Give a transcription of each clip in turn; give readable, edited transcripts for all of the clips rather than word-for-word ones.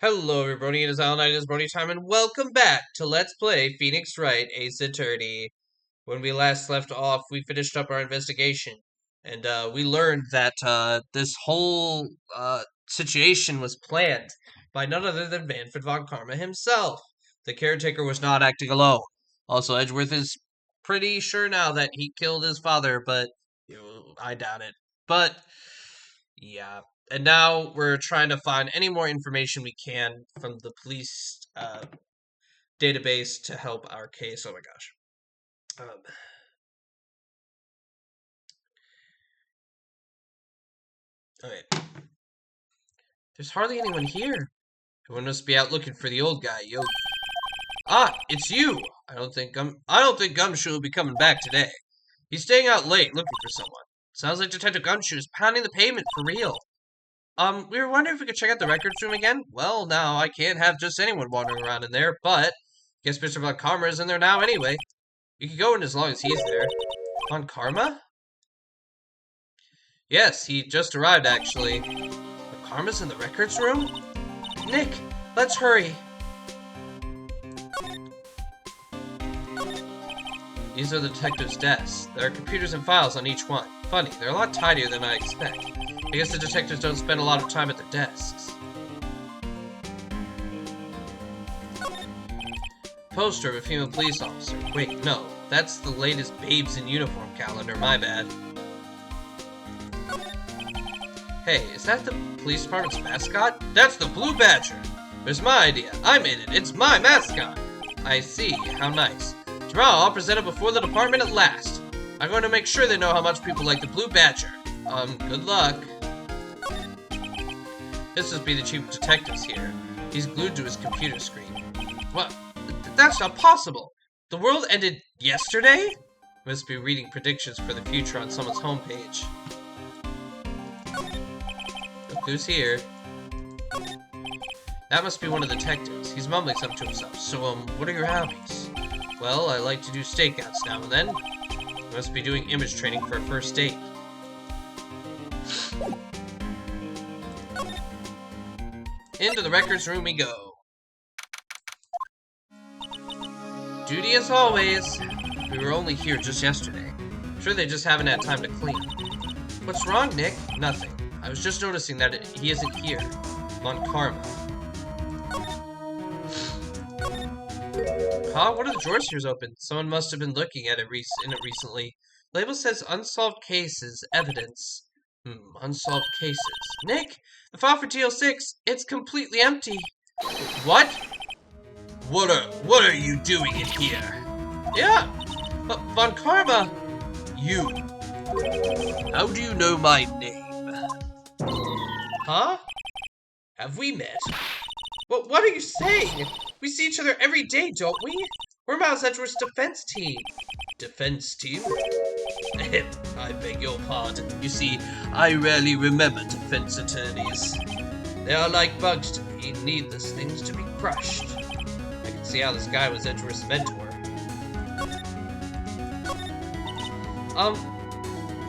Hello everybody, it is Alan Knight, it is Brony time, and welcome back to Let's Play Phoenix Wright Ace Attorney. When we last left off, we finished up our investigation, and we learned that this whole situation was planned by none other than Manfred von Karma himself. The caretaker was not acting alone. Also, Edgeworth is pretty sure now that he killed his father, but I doubt it. But, yeah. And now we're trying to find any more information we can from the police database to help our case. Oh my gosh. Okay. There's hardly anyone here. Everyone must be out looking for the old guy, Yogi. Ah, it's you. I don't think Gumshoe will be coming back today. He's staying out late looking for someone. Sounds like Detective Gumshoe is pounding the pavement for real. We were wondering if we could check out the records room again. Well, now, I can't have just anyone wandering around in there, but guess Mr. Von Karma is in there now anyway. You can go in as long as he's there. Von Karma? Yes, he just arrived, actually. Von Karma's in the records room? Nick, let's hurry. These are the detectives' desks. There are computers and files on each one. Funny, they're a lot tidier than I expect. I guess the detectives don't spend a lot of time at their desks. Poster of a female police officer. Wait, no. That's the latest Babes in Uniform calendar, my bad. Hey, is that the police department's mascot? That's the Blue Badger! It was my idea. I made it. It's my mascot! I see. How nice. Tomorrow I'll present it before the department at last. I'm going to make sure they know how much people like the Blue Badger. Good luck. This must be the chief of detectives here. He's glued to his computer screen. What? That's not possible! The world ended yesterday? Must be reading predictions for the future on someone's homepage. Look who's here. That must be one of the detectives. He's mumbling something to himself. So, what are your hobbies? Well, I like to do stakeouts now and then. Must be doing image training for a first date. Into the records room we go. Duty as always. We were only here just yesterday. I'm sure they just haven't had time to clean. What's wrong, Nick? Nothing. I was just noticing that he isn't here. Von Karma. Huh? What are the drawers here open? Someone must have been looking at it recently. Label says unsolved cases, evidence. Unsolved cases. Nick, the file for TL6, it's completely empty. What? What are you doing in here? Yeah, but Von Karma. You. How do you know my name? Huh? Have we met? What are you saying? We see each other every day, don't we? We're Miles Edgeworth's defense team. Defense team? I beg your pardon. You see, I rarely remember defense attorneys. They are like bugs to me, needless things to be crushed. I can see how this guy was Edgeworth's mentor.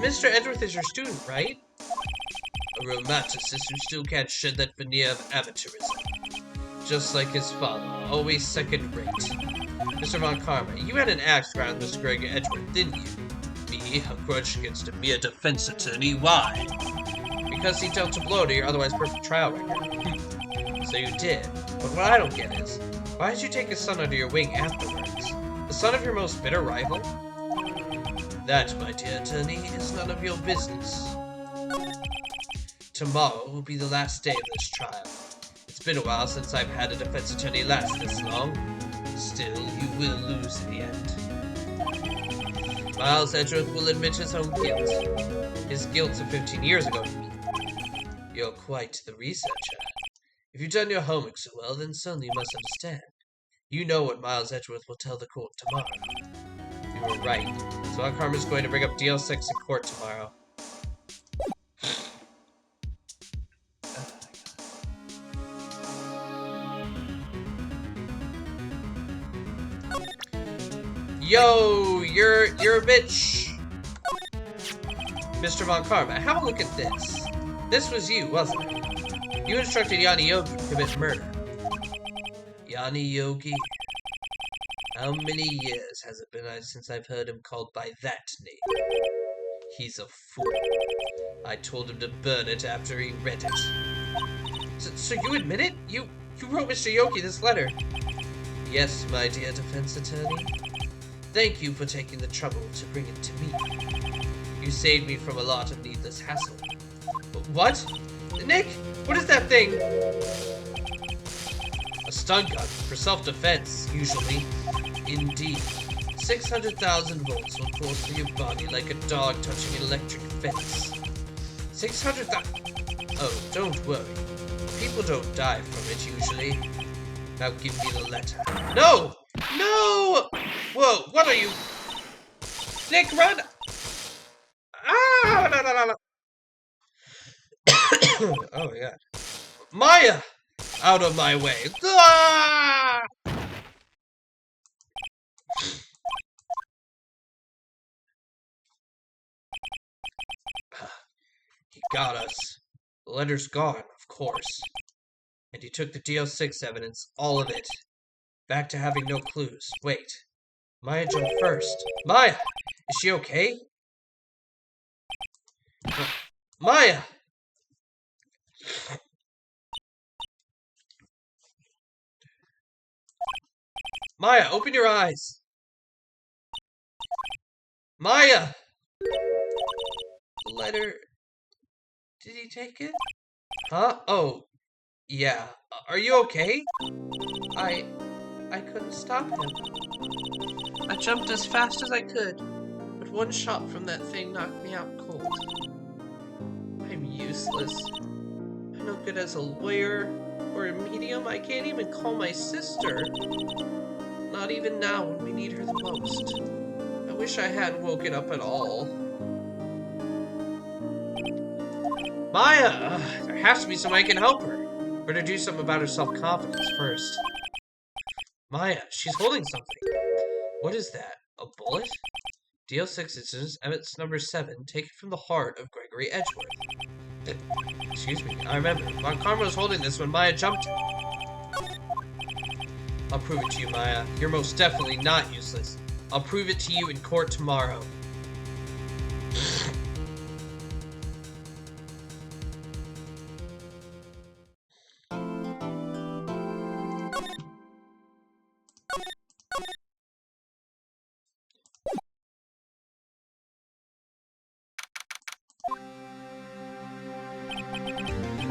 Mr. Edgeworth is your student, right? A romanticist who still can't shed that veneer of amateurism. Just like his father, always second rate. Mr. Von Karma, you had an axe around Mr. Greg Edgeworth, didn't you? Me, a grudge against a mere defense attorney, why? Because he dealt a blow to your otherwise perfect trial record. So you did. But what I don't get is, why did you take his son under your wing afterwards? The son of your most bitter rival? That, my dear attorney, is none of your business. Tomorrow will be the last day of this trial. It's been a while since I've had a defense attorney last this long. Still, you will lose in the end. Miles Edgeworth will admit his own guilt. His guilt of 15 years ago, you mean. You're quite the researcher. If you've done your homework so well, then certainly you must understand. You know what Miles Edgeworth will tell the court tomorrow. You were right. So Von Karma's going to bring up DL6 in court tomorrow. Yo, you're a bitch. Mr. Von Karma, have a look at this. This was you, wasn't it? You instructed Yanni Yogi to commit murder. Johnny Yogi? How many years has it been since I've heard him called by that name? He's a fool. I told him to burn it after he read it. So you admit it? You wrote Mr. Yogi this letter? Yes, my dear defense attorney. Thank you for taking the trouble to bring it to me. You saved me from a lot of needless hassle. What? Nick, what is that thing? A stun gun for self-defense, usually. Indeed. 600,000 volts will course through your body like a dog touching an electric fence. 600,000... Oh, don't worry. People don't die from it, usually. Now give me the letter. No! No! Whoa, what are you... Nick, run! Ah! No, no, no, no. Oh, my God. Maya! Out of my way. Ah! He got us. The letter's gone, of course. And he took the DO6 evidence, all of it. Back to having no clues. Wait. Maya jumped first. Maya! Is she okay? Maya! Maya, open your eyes! Maya! The letter... Did he take it? Huh? Oh, yeah. Are you okay? I couldn't stop him. I jumped as fast as I could, but one shot from that thing knocked me out cold. I'm useless. I'm no good as a lawyer or a medium. I can't even call my sister. Not even now when we need her the most. I wish I hadn't woken up at all. Maya! There has to be some way I can help her. Better do something about her self-confidence first. Maya, she's holding something. What is that? A bullet? DL6 instance, evidence number 7, taken from the heart of Gregory Edgeworth. Excuse me, I remember. Von Karma was holding this when Maya jumped. I'll prove it to you, Maya. You're most definitely not useless. I'll prove it to you in court tomorrow.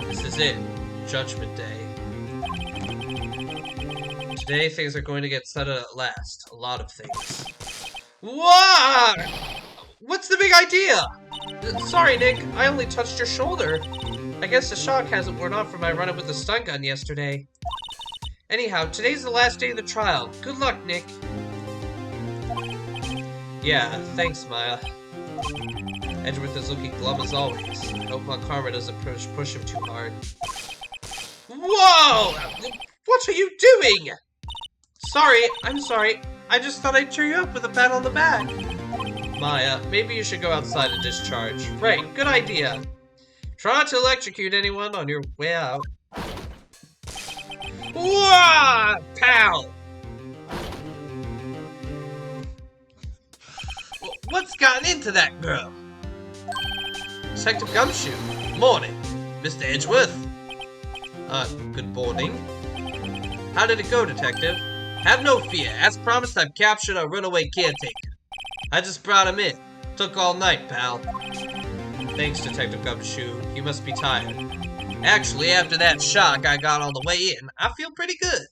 This is it. Judgment Day. Today, things are going to get settled at last. A lot of things. What? What's the big idea? Sorry, Nick. I only touched your shoulder. I guess the shock hasn't worn off from my run-up with the stun gun yesterday. Anyhow, today's the last day of the trial. Good luck, Nick. Yeah, thanks, Maya. Edgeworth is looking glum as always. I hope Von Karma doesn't push him too hard. Whoa! What are you doing? Sorry, I'm sorry. I just thought I'd cheer you up with a pat on the back. Maya, maybe you should go outside and discharge. Right, good idea. Try not to electrocute anyone on your way out. Whoa! Pal! What's gotten into that girl? Detective Gumshoe. Morning, Mr. Edgeworth. Good morning. How did it go, Detective? Have no fear. As promised, I've captured a runaway caretaker. I just brought him in. Took all night, pal. Thanks, Detective Gumshoe. You must be tired. Actually, after that shock I got on the way in, I feel pretty good.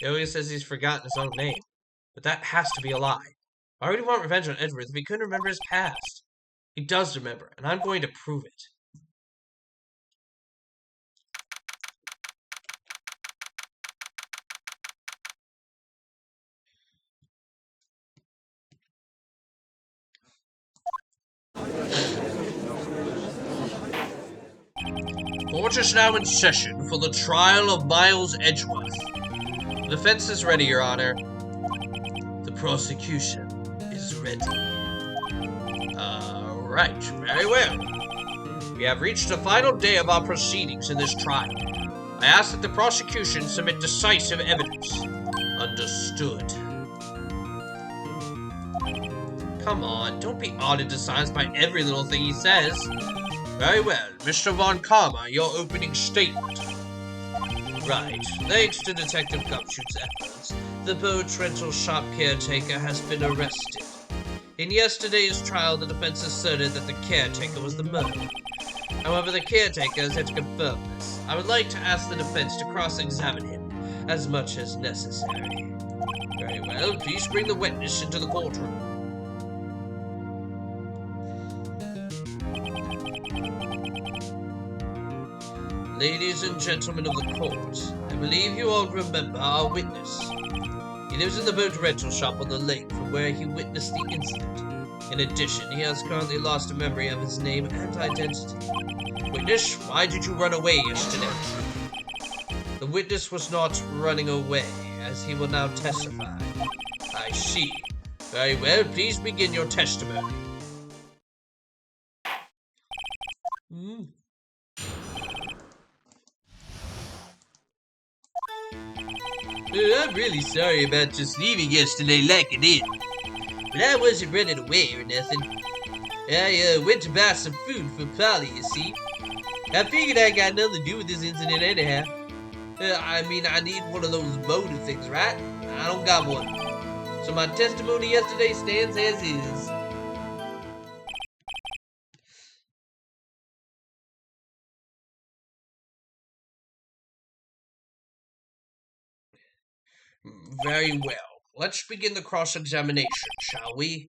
He always says he's forgotten his own name. But that has to be a lie. Why would he want revenge on Edgeworth if he couldn't remember his past? He does remember, and I'm going to prove it. Court is now in session for the trial of Miles Edgeworth. The defense is ready, Your Honor. The prosecution is ready. Right, very well. We have reached the final day of our proceedings in this trial. I ask that the prosecution submit decisive evidence. Understood. Come on, don't be awed to silence by every little thing he says. Very well, Mr. Von Karma, your opening statement. Right. Thanks to Detective Gumshoot's efforts, the boat rental shop caretaker has been arrested. In yesterday's trial, the defense asserted that the caretaker was the murderer. However, the caretaker has yet to confirm this. I would like to ask the defense to cross-examine him as much as necessary. Very well, please bring the witness into the courtroom. Ladies and gentlemen of the court, I believe you all remember our witness. He lives in the boat rental shop on the lake from where he witnessed the incident. In addition, he has currently lost a memory of his name and identity. Witness, why did you run away yesterday? The witness was not running away, as he will now testify. I see. Very well, please begin your testimony. I'm really sorry about just leaving yesterday like I did. But I wasn't running away or nothing. I went to buy some food for Polly, you see. I figured I got nothing to do with this incident anyhow. I mean, I need one of those motive things, right? I don't got one. So my testimony yesterday stands as is. Very well. Let's begin the cross-examination, shall we?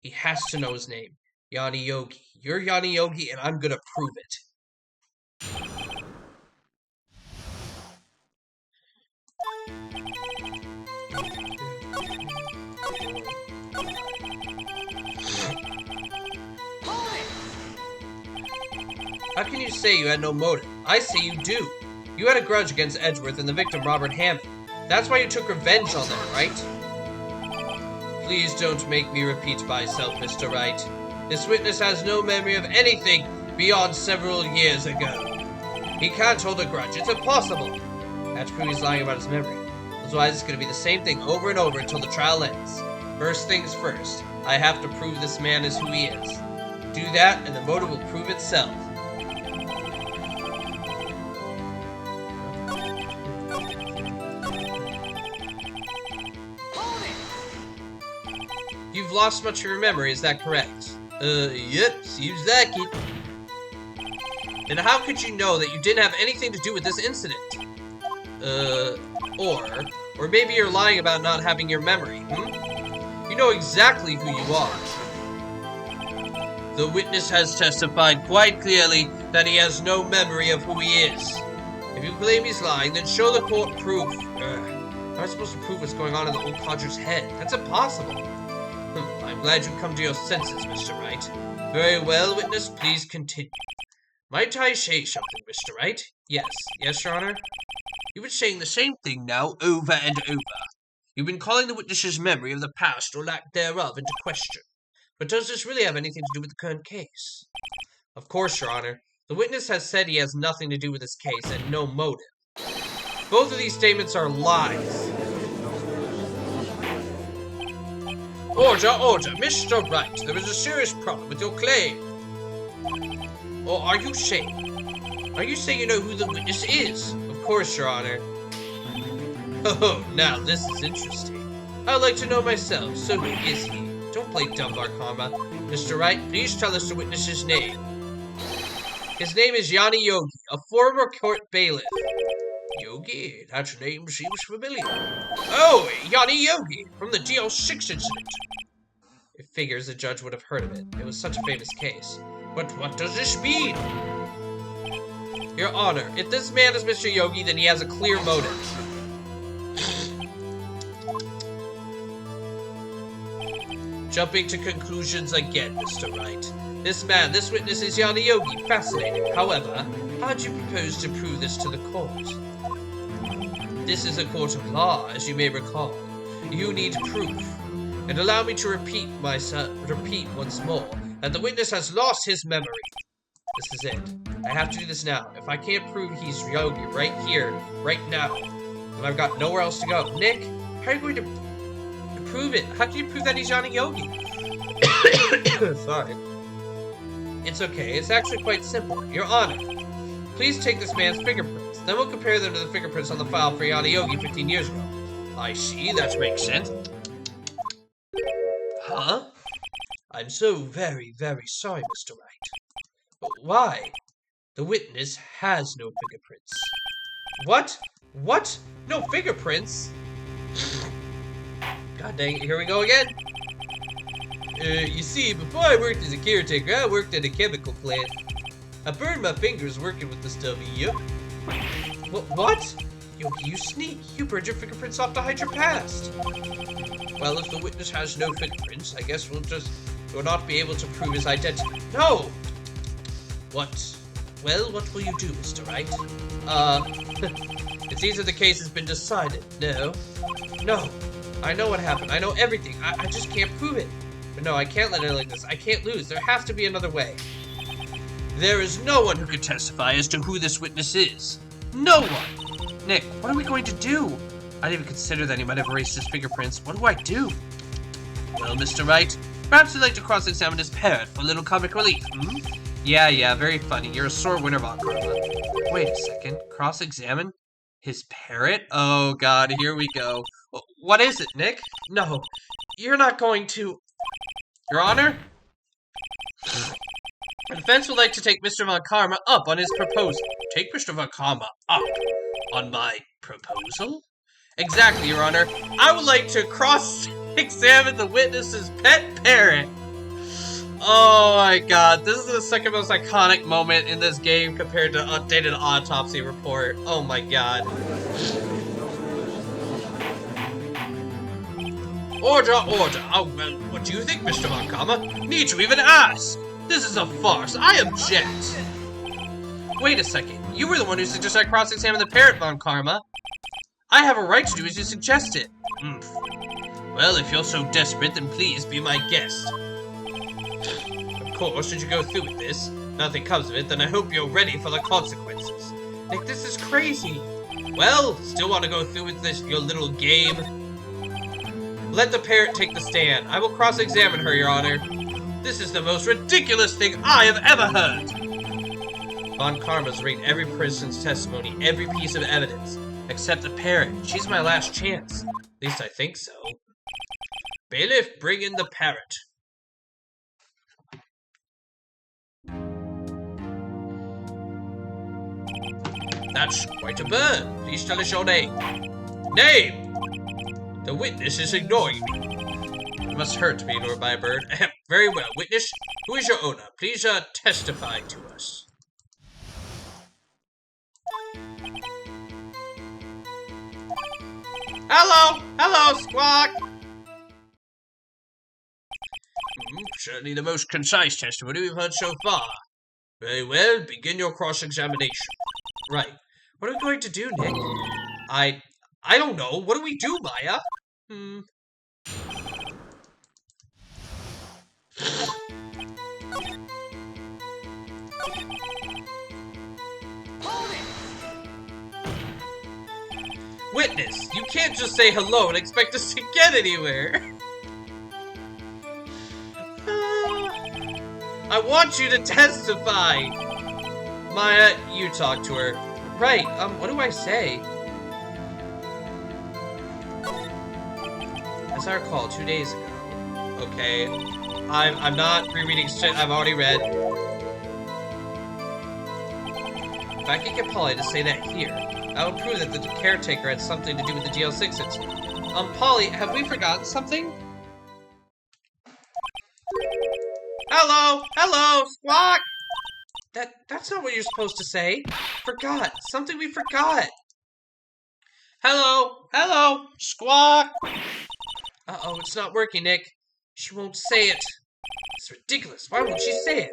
He has to know his name. Yanni Yogi. You're Yanni Yogi, and I'm gonna prove it. How can you say you had no motive? I say you do. You had a grudge against Edgeworth and the victim, Robert Hammond. That's why you took revenge on them, right? Please don't make me repeat myself, Mr. Wright. This witness has no memory of anything beyond several years ago. He can't hold a grudge. It's impossible. That's proof he's lying about his memory. Otherwise, it's going to be the same thing over and over until the trial ends. First things first, I have to prove this man is who he is. Do that, and the motive will prove itself. You've lost much of your memory, is that correct? Yep, seems like it. And how could you know that you didn't have anything to do with this incident? Or maybe you're lying about not having your memory, You know exactly who you are. The witness has testified quite clearly that he has no memory of who he is. If you claim he's lying, then show the court proof. How am I supposed to prove what's going on in the old codger's head? That's impossible. I'm glad you've come to your senses, Mr. Wright. Very well, witness, please continue. Might I say something, Mr. Wright? Yes, Your Honor? You've been saying the same thing now over and over. You've been calling the witness's memory of the past or lack thereof into question. But does this really have anything to do with the current case? Of course, Your Honor. The witness has said he has nothing to do with this case and no motive. Both of these statements are lies. Order, Mr. Wright. There is a serious problem with your claim. Or are you saying you know who the witness is? Of course, Your Honor. Oh, now this is interesting. I'd like to know myself, so who is he? Don't play dumb, Karma. Mr. Wright, please tell us the witness's name. His name is Yanni Yogi, a former court bailiff. Yogi, that name seems familiar. Oh, Yanni Yogi, from the DL6 incident. It figures the judge would have heard of it. It was such a famous case. But what does this mean? Your Honor, if this man is Mr. Yogi, then he has a clear motive. Jumping to conclusions again, Mr. Wright. This witness is Yanni Yogi. Fascinating. However, how do you propose to prove this to the court? This is a court of law, as you may recall. You need proof. And allow me to repeat once more that the witness has lost his memory. This is it. I have to do this now. If I can't prove he's Yogi right here, right now, then I've got nowhere else to go. Nick, how are you going to prove it? How can you prove that he's Johnny Yogi? Sorry. It's okay. It's actually quite simple. Your Honor, please take this man's fingerprints. Then we'll compare them to the fingerprints on the file for Johnny Yogi 15 years ago. I see. That makes sense. Huh? I'm so very, very sorry, Mr. Wright. But why? The witness has no fingerprints. What? What? No fingerprints? God dang it, here we go again. You see, before I worked as a caretaker, I worked at a chemical plant. I burned my fingers working with the stuff, yep. What? You sneak. You burned your fingerprints off to hide your past. Well, if the witness has no fingerprints, I guess we'll not be able to prove his identity. No! What? Well, what will you do, Mr. Wright? It seems that the case has been decided. No. No. I know what happened. I know everything. I just can't prove it. But no, I can't let it like this. I can't lose. There has to be another way. There is no one who can testify as to who this witness is. No one! Nick, what are we going to do? I didn't even consider that he might have erased his fingerprints. What do I do? Well, Mr. Wright, perhaps you'd like to cross-examine his parrot for a little comic relief, hmm? Yeah, very funny. You're a sore winner, Von Karma. Wait a second. Cross-examine? His parrot? Oh, God, here we go. What is it, Nick? No, you're not going to... Your Honor? The defense would like to take Mr. Von Karma up on his proposal. Take Mr. Von Karma up on my proposal? Exactly, Your Honor. I would like to cross-examine the witness's pet parrot. Oh my God, this is the second most iconic moment in this game compared to updated autopsy report. Oh my God. Order, order. Oh, well, what do you think, Mr. Von Karma? Need to even ask. This is a farce. I object. Wait a second. You were the one who suggested I cross-examine the parrot, Von Karma. I have a right to do as you suggested. Well, if you're so desperate, then please be my guest. Of course, should you go through with this, nothing comes of it, then I hope you're ready for the consequences. Nick, this is crazy. Well, still want to go through with this, your little game? Let the parrot take the stand. I will cross-examine her, Your Honor. This is the most ridiculous thing I have ever heard. Von Karma's read every person's testimony, every piece of evidence, except the parrot. She's my last chance. At least I think so. Bailiff, bring in the parrot. That's quite a bird. Please tell us your name. Name! The witness is ignoring me. It must hurt to be ignored by a bird. Very well. Witness, who is your owner? Please testify to us. Hello! Hello, Squawk! Certainly the most concise testimony we've heard so far. Very well, begin your cross-examination. Right. What are we going to do, Nick? I don't know. What do we do, Maya? Witness, you can't just say hello and expect us to get anywhere. I want you to testify. Maya, you talk to her. Right, what do I say? As I recall, 2 days ago. Okay. I'm not rereading shit I've already read. If I could get Polly to say that here, I would prove that the caretaker had something to do with the GL6 incident. Polly, have we forgotten something? Hello! Hello! Squawk! That's not what you're supposed to say. Forgot. Something we forgot. Hello! Hello! Squawk! Uh-oh, it's not working, Nick. She won't say it. It's ridiculous. Why won't she say it?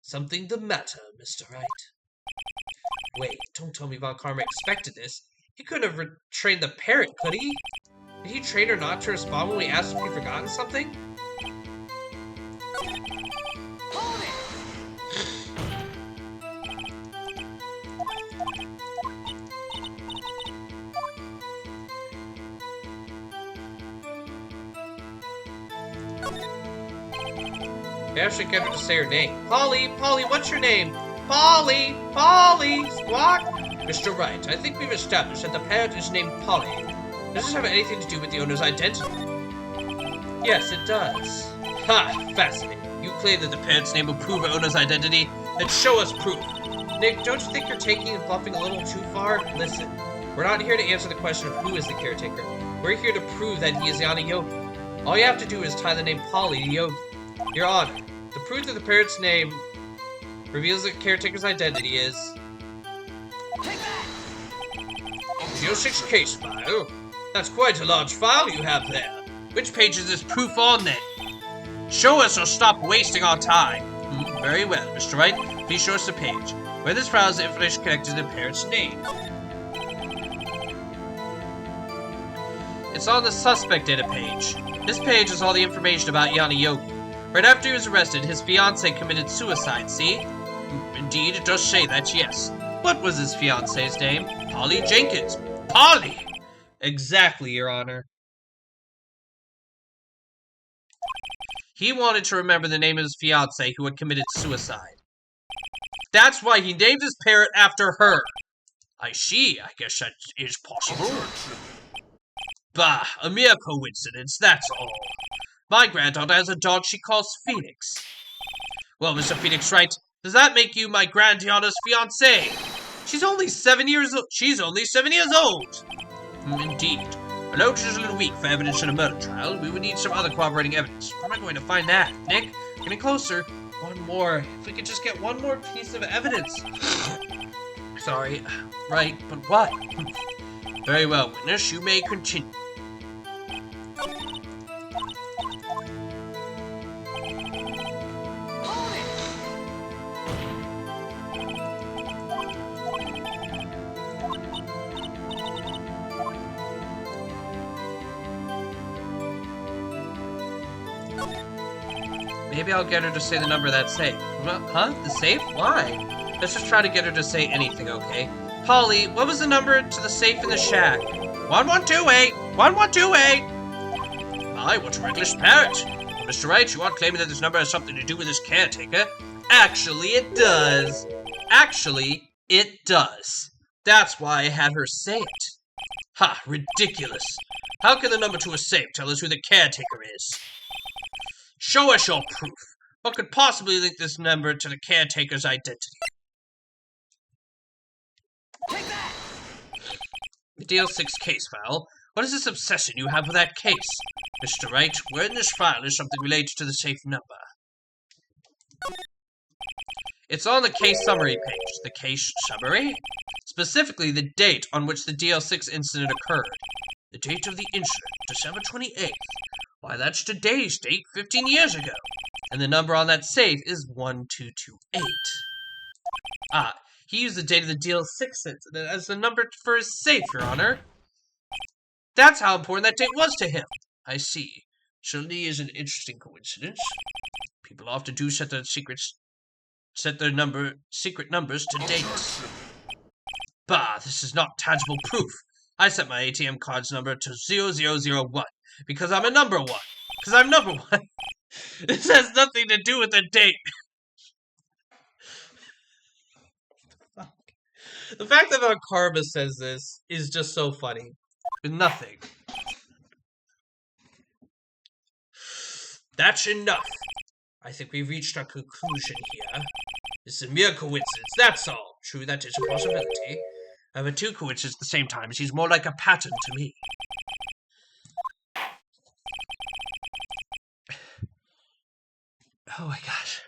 Something the matter, Mr. Wright. Wait, don't tell me Von Karma expected this. He couldn't have retrained the parrot, could he? Did he train her not to respond when we asked if we'd forgotten something? We actually get her to say her name. Polly, Polly, what's your name? Polly, Polly, Squawk. Mr. Wright, I think we've established that the parrot is named Polly. Does this have anything to do with the owner's identity? Yes, it does. Ha! Fascinating. You claim that the parrot's name will prove our owner's identity? Then show us proof. Nick, don't you think you're taking and bluffing a little too far? Listen, we're not here to answer the question of who is the caretaker. We're here to prove that he is Yana Yogi. All you have to do is tie the name Polly to Yogi. Your Honor, the proof that the parrot's name reveals the caretaker's identity is... Your 6 case file? That's quite a large file you have there. Which page is this proof on, then? Show us or stop wasting our time. Very well, Mr. Wright. Please show us the page. Where this file is the information connected to the parent's name. It's on the suspect data page. This page is all the information about Yana Yogi. Right after he was arrested, his fiancée committed suicide, see? Indeed, it does say that, yes. What was his fiancée's name? Polly Jenkins. Polly! Exactly, Your Honor. He wanted to remember the name of his fiancée who had committed suicide. That's why he named his parrot after her. I see. I guess that is possible. Bah, a mere coincidence, that's all. My granddaughter has a dog she calls Phoenix. Well, Mr. Phoenix Wright, does that make you my granddaughter's fiancée? She's only 7 years old. She's only 7 years old. Indeed. Although it is a little weak for evidence in a murder trial, we would need some other corroborating evidence. Where am I going to find that? Nick, getting closer. One more. If we could just get one more piece of evidence. Sorry. Right, but what? Very well, witness. You may continue. Maybe I'll get her to say the number of that safe. Huh? The safe? Why? Let's just try to get her to say anything, okay? Polly, what was the number to the safe in the shack? 1128! 1128! My, what a reckless parrot! Well, Mr. Wright, you aren't claiming that this number has something to do with this caretaker. Actually, it does. Actually, it does. That's why I had her say it. Ha, ridiculous. How can the number to a safe tell us who the caretaker is? Show us your proof. What could possibly link this number to the caretaker's identity? Take that! The DL6 case file. What is this obsession you have with that case? Mr. Wright, where in this file is something related to the safe number? It's on the case summary page. The case summary? Specifically, the date on which the DL6 incident occurred. The date of the incident, December 28th. Why, that's today's date, 15 years ago. And the number on that safe is 1228. Ah, he used the date of the DL6 incident as the number for his safe, Your Honor. That's how important that date was to him. I see. Certainly is an interesting coincidence. People often do set their secret numbers to dates. Bah, this is not tangible proof. I set my ATM card's number to 0001 because I'm a number one. Because I'm number one. This has nothing to do with the date. The fact that our Karma says this is just so funny. Nothing. That's enough. I think we've reached our conclusion here. This is a mere coincidence, that's all. True, that is a possibility. However, two coincidences at the same time seems more like a pattern to me. Oh my gosh.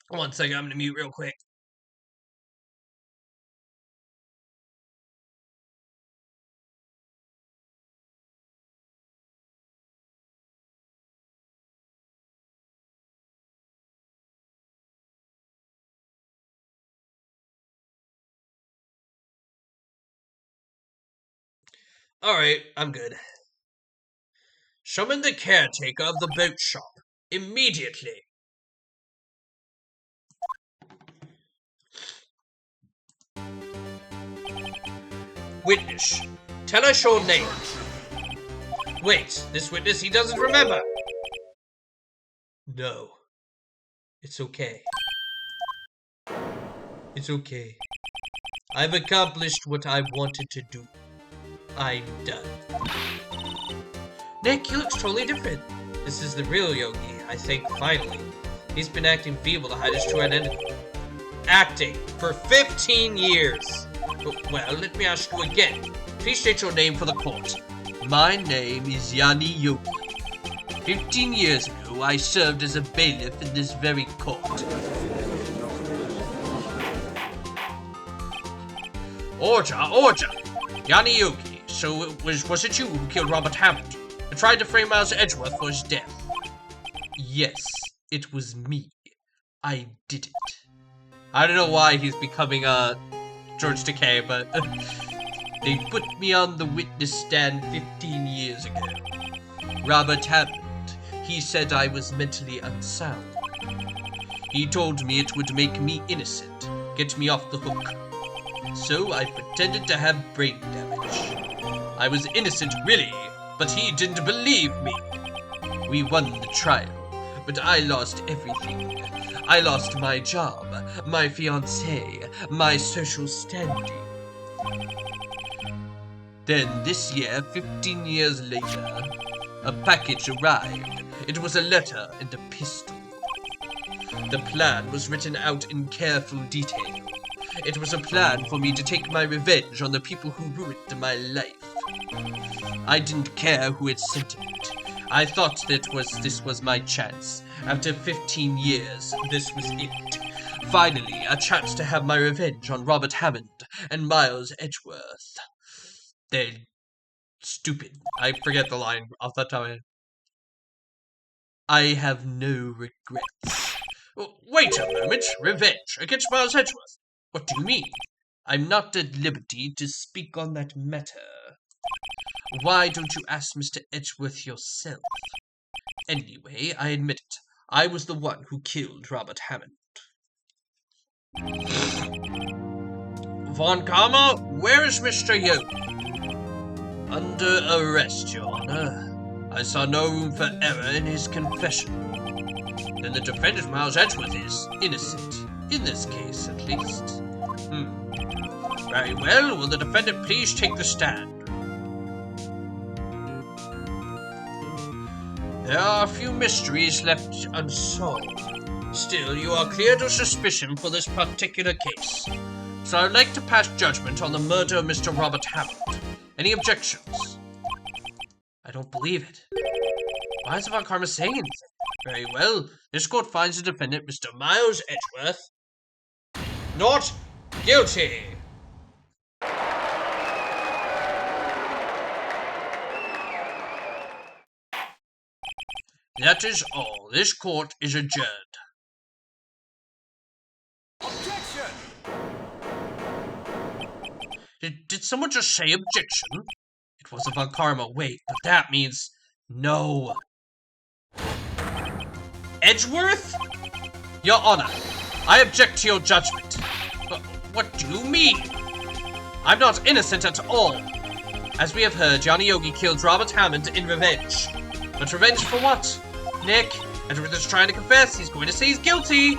One second, I'm gonna mute real quick. Alright, I'm good. Summon the caretaker of the boat shop. Immediately. Witness, tell us your name. Wait, this witness, he doesn't remember. No. It's okay. It's okay. I've accomplished what I wanted to do. I'm done. Nick, he looks totally different. This is the real Yogi, I think, finally. He's been acting feeble to hide his true identity. Acting for 15 years. Well, let me ask you again. Please state your name for the court. My name is Yanni Yogi. 15 years ago, I served as a bailiff in this very court. Order! Yanni Yogi, so was it you who killed Robert Hammond and tried to frame Miles Edgeworth for his death? Yes, it was me. I did it. I don't know why he's becoming George Takei, but they put me on the witness stand 15 years ago. Robert Hammond, he said I was mentally unsound. He told me it would make me innocent, get me off the hook. So I pretended to have brain damage. I was innocent, really, but he didn't believe me. We won the trial, but I lost everything. I lost my job, my fiancée, my social standing. Then this year, 15 years later, a package arrived. It was a letter and a pistol. The plan was written out in careful detail. It was a plan for me to take my revenge on the people who ruined my life. I didn't care who had sent it. I thought this was my chance. After 15 years, this was it. Finally, a chance to have my revenge on Robert Hammond and Miles Edgeworth. They're stupid. I forget the line off the top of my head. I have no regrets. Wait a moment. Revenge against Miles Edgeworth? What do you mean? I'm not at liberty to speak on that matter. Why don't you ask Mr. Edgeworth yourself? Anyway, I admit it. I was the one who killed Robert Hammond. Von Karma, where is Mr. Yogi? Under arrest, Your Honor. I saw no room for error in his confession. Then the defendant, Miles Edgeworth, is innocent. In this case, at least. Very well. Will the defendant please take the stand? There are a few mysteries left unsolved. Still, you are cleared of suspicion for this particular case. So I'd like to pass judgment on the murder of Mr. Robert Hammond. Any objections? I don't believe it. Why is Von Karma saying anything? Very well. This court finds the defendant, Mr. Miles Edgeworth, not guilty. That is all. This court is adjourned. Objection! Did someone just say objection? It wasn't Von Karma. Wait, but that means no. Edgeworth? Your Honor, I object to your judgment. What do you mean? I'm not innocent at all. As we have heard, Yanni Yogi killed Robert Hammond in revenge. But revenge for what? Nick, Edgeworth is trying to confess. He's going to say he's guilty.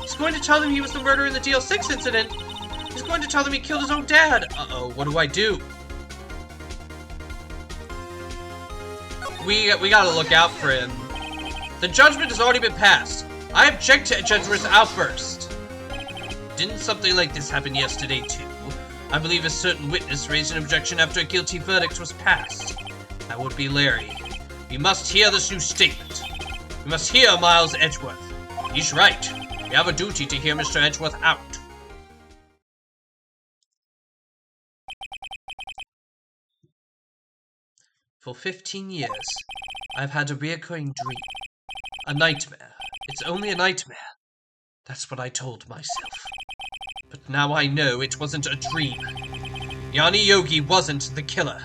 He's going to tell them he was the murderer in the DL6 incident. He's going to tell them he killed his own dad. Uh-oh, what do I do? We gotta look out for him. The judgment has already been passed. I object to Edgeworth's outburst. Didn't something like this happen yesterday, too? I believe a certain witness raised an objection after a guilty verdict was passed. That would be Larry. We must hear this new statement. We must hear Miles Edgeworth. He's right. We have a duty to hear Mr. Edgeworth out. For 15 years, I've had a recurring dream. A nightmare. It's only a nightmare. That's what I told myself. But now I know it wasn't a dream. Yanni Yogi wasn't the killer.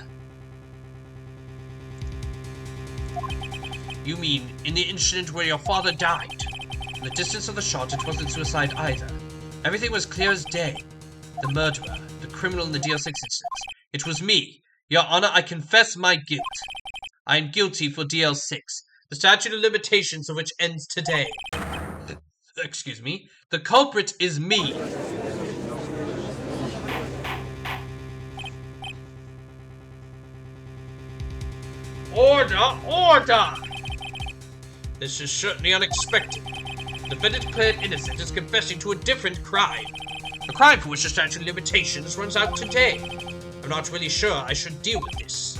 You mean, in the incident where your father died? In the distance of the shot, it wasn't suicide either. Everything was clear as day. The murderer, the criminal in the DL6 incident. It was me. Your Honor, I confess my guilt. I am guilty for DL6. the statute of limitations of which ends today. Excuse me. The culprit is me. Order! Order! This is certainly unexpected. The defendant declared innocent is confessing to a different crime. A crime for which the statute of limitations runs out today. I'm not really sure I should deal with this.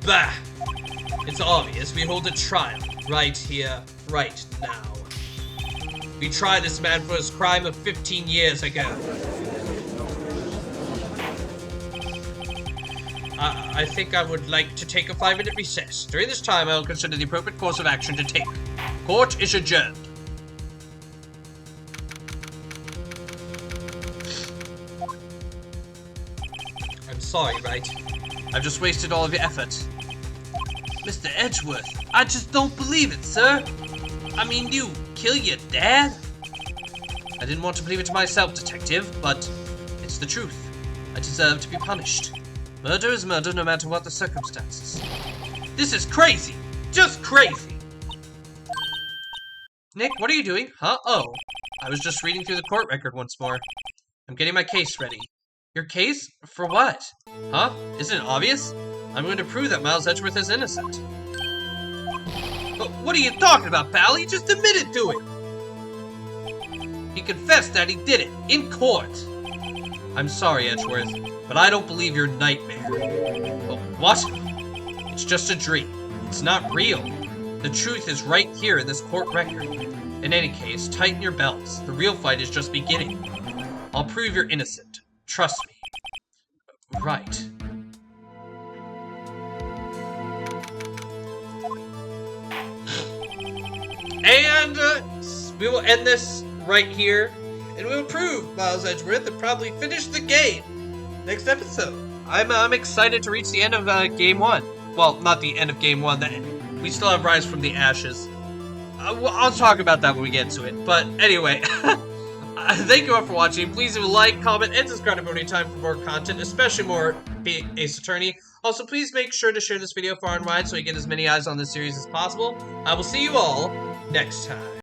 Bah! It's obvious we hold a trial right here, right now. We tried this man for his crime of 15 years ago. I think I would like to take a 5-minute recess. During this time, I will consider the appropriate course of action to take. Court is adjourned. I'm sorry, Wright. I've just wasted all of your effort. Mr. Edgeworth, I just don't believe it, sir. I mean, you kill your dad? I didn't want to believe it myself, detective, but it's the truth. I deserve to be punished. Murder is murder no matter what the circumstances. This is crazy! Just crazy! Nick, what are you doing? Huh? Oh, I was just reading through the court record once more. I'm getting my case ready. Your case? For what? Huh? Isn't it obvious? I'm going to prove that Miles Edgeworth is innocent. But what are you talking about, pal? He just admitted to it! He confessed that he did it, in court! I'm sorry, Edgeworth, but I don't believe your nightmare. Oh, what? It's just a dream. It's not real. The truth is right here in this court record. In any case, tighten your belts. The real fight is just beginning. I'll prove you're innocent. Trust me. Right. And we will end this right here. And we will prove Miles Edgeworth and probably finish the game next episode. I'm excited to reach the end of Game 1. Well, not the end of Game 1. We still have Rise from the Ashes. I'll talk about that when we get to it. But anyway, thank you all for watching. Please do like, comment, and subscribe to Bonnie Time for more content, especially more Ace Attorney. Also, please make sure to share this video far and wide so we get as many eyes on this series as possible. I will see you all next time.